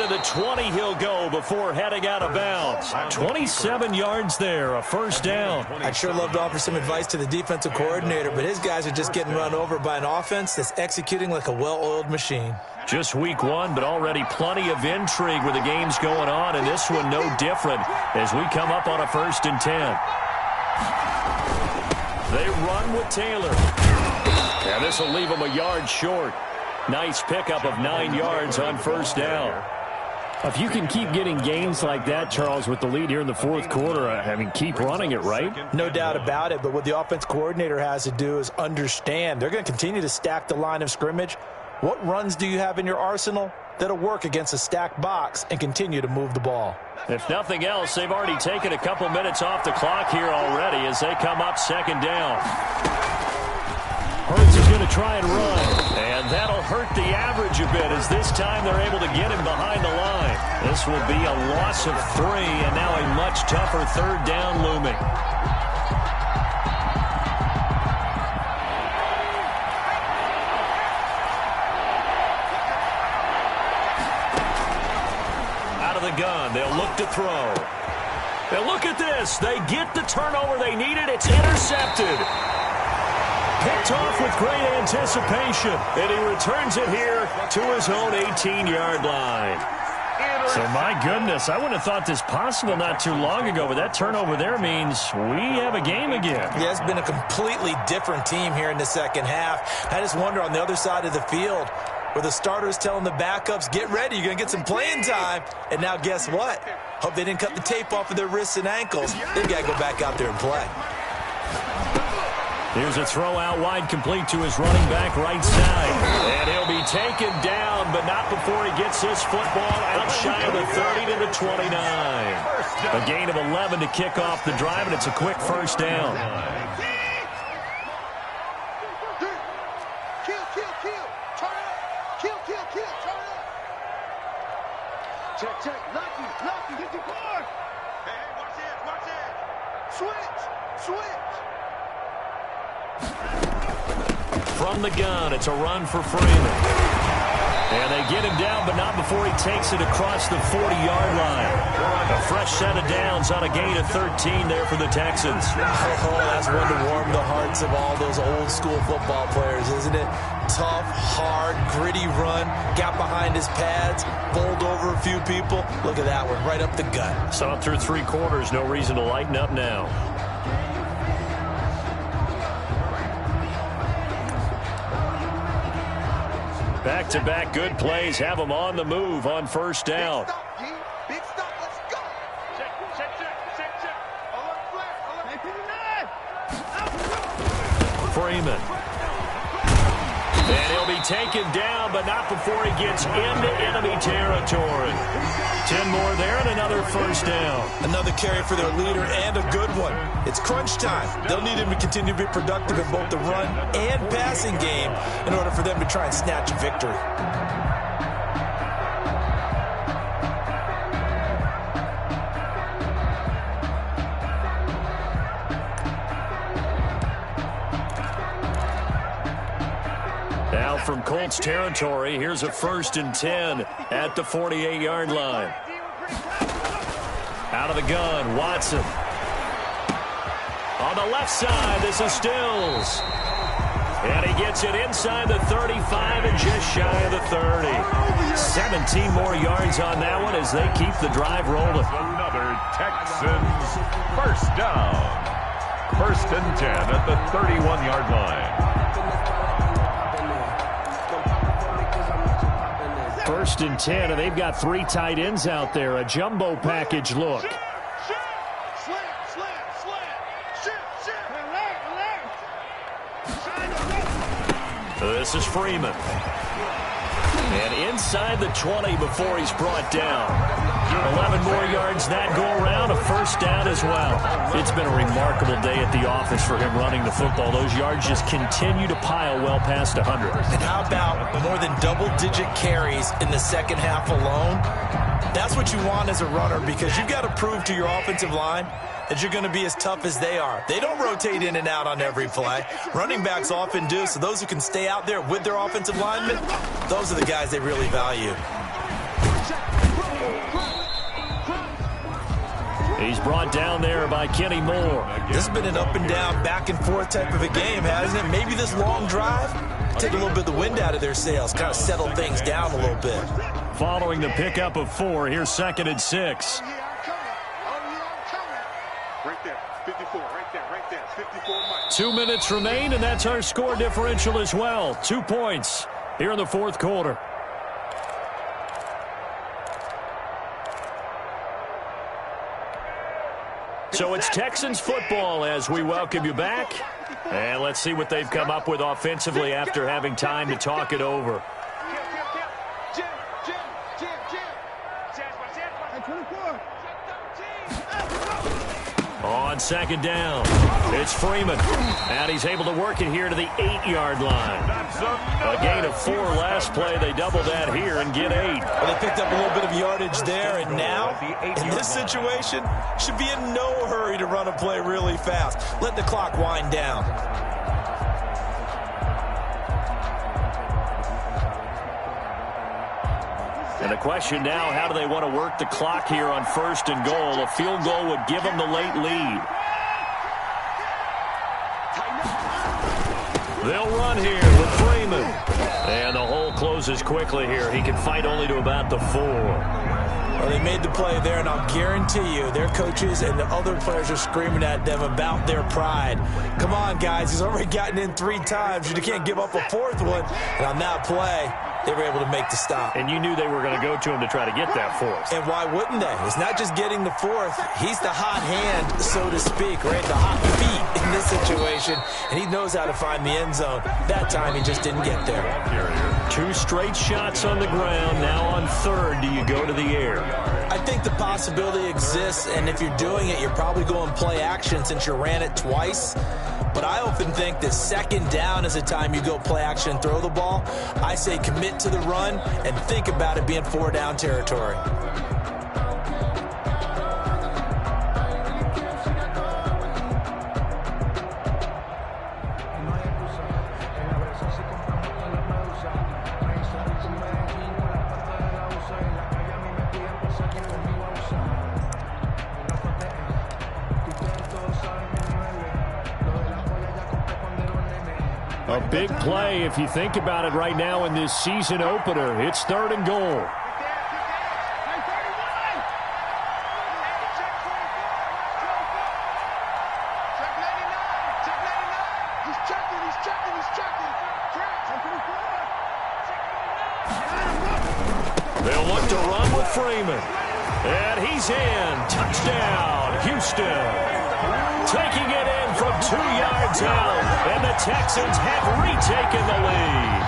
to the 20 he'll go before heading out of bounds. 27 yards there, a first down. I'd sure love to offer some advice to the defensive coordinator, but his guys are just getting run over by an offense that's executing like a well-oiled machine. Just week one, but already plenty of intrigue with the games going on, and this one no different as we come up on a 1st and 10. They run with Taylor. And this will leave them a yard short. Nice pickup of 9 yards on first down. If you can keep getting gains like that, Charles, with the lead here in the 4th quarter, I mean, keep running it, right? No doubt about it, but what the offense coordinator has to do is understand they're going to continue to stack the line of scrimmage. What runs do you have in your arsenal that'll work against a stacked box and continue to move the ball? If nothing else, they've already taken a couple minutes off the clock here already as they come up 2nd down. Hurts is going to try and run. And that'll hurt the average a bit as this time they're able to get him behind the line. This will be a loss of 3 and now a much tougher 3rd down looming. Out of the gun, they'll look to throw. And look at this. They get the turnover they needed. It's intercepted. Picked off with great anticipation, and he returns it here to his own 18-yard line. So, my goodness, I wouldn't have thought this possible not too long ago, but that turnover there means we have a game again. Yeah, it's been a completely different team here in the 2nd half. I just wonder on the other side of the field where the starters telling the backups, get ready, you're going to get some playing time. And now guess what? Hope they didn't cut the tape off of their wrists and ankles. They've got to go back out there and play. Here's a throw out wide, complete to his running back right side. And he'll be taken down, but not before he gets this football out shy of the 30 to the 29. A gain of 11 to kick off the drive, and it's a quick first down. Kill. Turn it up. Kill. Turn it up. Check. Lucky. Get your car. Hey, watch it. Switch. From the gun, it's a run for Freeman. And they get him down, but not before he takes it across the 40-yard line. A fresh set of downs on a gain of 13 there for the Texans. Oh, that's one to warm the hearts of all those old-school football players, isn't it? Tough, hard, gritty run, got behind his pads, bowled over a few people. Look at that one, right up the gut. So up through 3 quarters, no reason to lighten up now. Back-to-back good plays have them on the move on first down. Big stop, let's go. Check. Alert flag. Freeman. And he'll be taken down, but not before he gets into enemy territory. 10 more there and another first down. Another carry for their leader and a good one. It's crunch time. They'll need him to continue to be productive in both the run and passing game in order for them to try and snatch a victory. Now from Colts territory, here's a 1st and 10 at the 48-yard line. Out of the gun, Watson. On the left side, this is Stills. And he gets it inside the 35 and just shy of the 30. 17 more yards on that one as they keep the drive rolling. Another Texans first down. 1st and 10 at the 31-yard line. 1st and 10, and they've got 3 tight ends out there. A jumbo package look. This is Freeman. And inside the 20 before he's brought down. 11 more yards that go around, a first down as well. It's been a remarkable day at the office for him running the football. Those yards just continue to pile well past 100. And how about more than double-digit carries in the 2nd half alone? That's what you want as a runner because you've got to prove to your offensive line that you're going to be as tough as they are. They don't rotate in and out on every play. Running backs often do, so those who can stay out there with their offensive linemen, those are the guys they really value. He's brought down there by Kenny Moore. This has been an up and down, back and forth type of a game, hasn't it? Maybe this long drive take a little bit of the wind out of their sails, kind of settle things down a little bit. Following the pickup of 4, here's 2nd and 6. Right there, 54, right there, 54 miles. 2 minutes remain, and that's our score differential as well. 2 points here in the 4th quarter. So it's Texans football as we welcome you back. And let's see what they've come up with offensively after having time to talk it over. On 2nd down, it's Freeman. And he's able to work it here to the 8-yard line. A gain of 4 last play. They double that here and get 8. Well, they picked up a little bit of yardage there, and now, in this situation, should be in no hurry to run a play really fast. Let the clock wind down. And the question now, how do they want to work the clock here on 1st and goal? A field goal would give them the late lead. They'll run here with Freeman. And the hole closes quickly here. He can fight only to about the 4. Well, they made the play there, and I'll guarantee you their coaches and the other players are screaming at them about their pride. Come on, guys. He's already gotten in 3 times. You can't give up a 4th one. And on that play, they were able to make the stop. And you knew they were going to go to him to try to get that 4th. And why wouldn't they? It's not just getting the 4th. He's the hot hand, so to speak, right? The hot feet in this situation. And he knows how to find the end zone. That time, he just didn't get there. 2 straight shots on the ground. Now on 3rd, do you go to the air? I think the possibility exists, and if you're doing it, you're probably going play action since you ran it twice. But I often think that 2nd down is the time you go play action and throw the ball. I say commit to the run and think about it being 4-down territory. A big play if you think about it right now in this season opener. It's 3rd and goal. They'll look to run with Freeman. And he's in. Touchdown, Houston. Taking it in from 2 yards out. And the Texans have retaken the lead.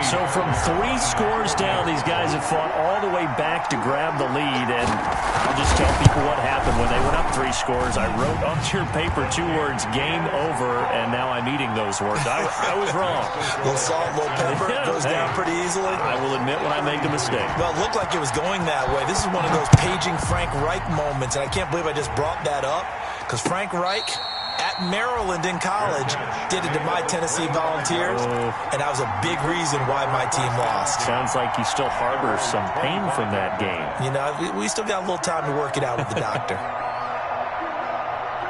So from 3 scores down, these guys have fought all the way back to grab the lead. And I'll just tell people what happened when they went up 3 scores. I wrote on your paper 2 words, game over, and now I'm eating those words. I was wrong. A little salt, a little pepper, goes down pretty easily. I will admit when I make the mistake. Well, it looked like it was going that way. This is one of those paging Frank Reich moments, and I can't believe I just brought that up, because Frank Reich at Maryland in college did it to my Tennessee Volunteers, and that was a big reason why my team lost. Sounds like he still harbors some pain from that game. You know, we still got a little time to work it out with the doctor.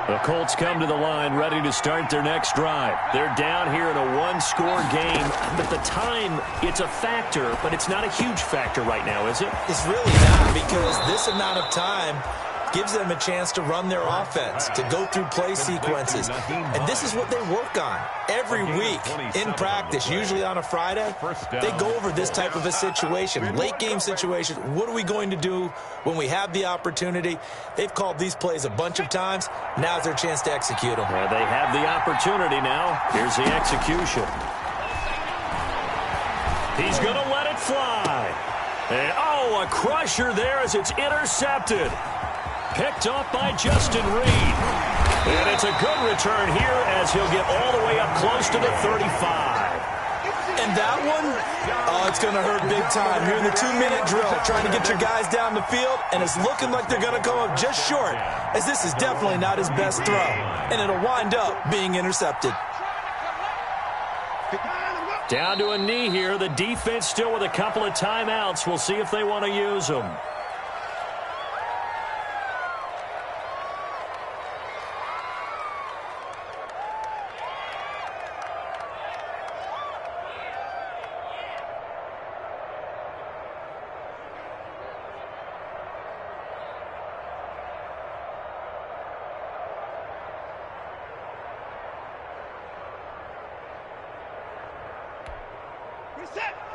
The Colts come to the line ready to start their next drive. They're down here in a 1-score game, but the time, it's a factor, but it's not a huge factor right now, is it? It's really not, because this amount of time gives them a chance to run their offense, to go through play sequences. And this is what they work on every week in practice, usually on a Friday. They go over this type of a situation, late game situation. What are we going to do when we have the opportunity? They've called these plays a bunch of times. Now's their chance to execute them. Well, they have the opportunity now. Here's the execution. He's going to let it fly. And, a crusher there as it's intercepted. Picked off by Justin Reed. And it's a good return here as he'll get all the way up close to the 35. And that one, it's going to hurt big time. You're in the 2-minute drill trying to get your guys down the field, and it's looking like they're going to come up just short, as this is definitely not his best throw. And it'll wind up being intercepted. Down to a knee here. The defense still with a couple of timeouts. We'll see if they want to use them.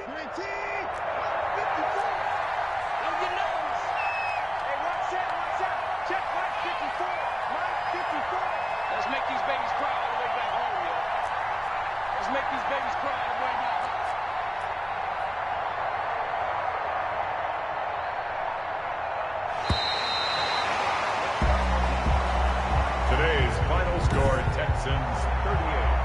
19. 54. Don't get nervous. Hey, watch out. Check Mike 54. Mike 54. Let's make these babies cry all the way back home, yo. Let's make these babies cry all the way back home. Today's final score, Texans 38.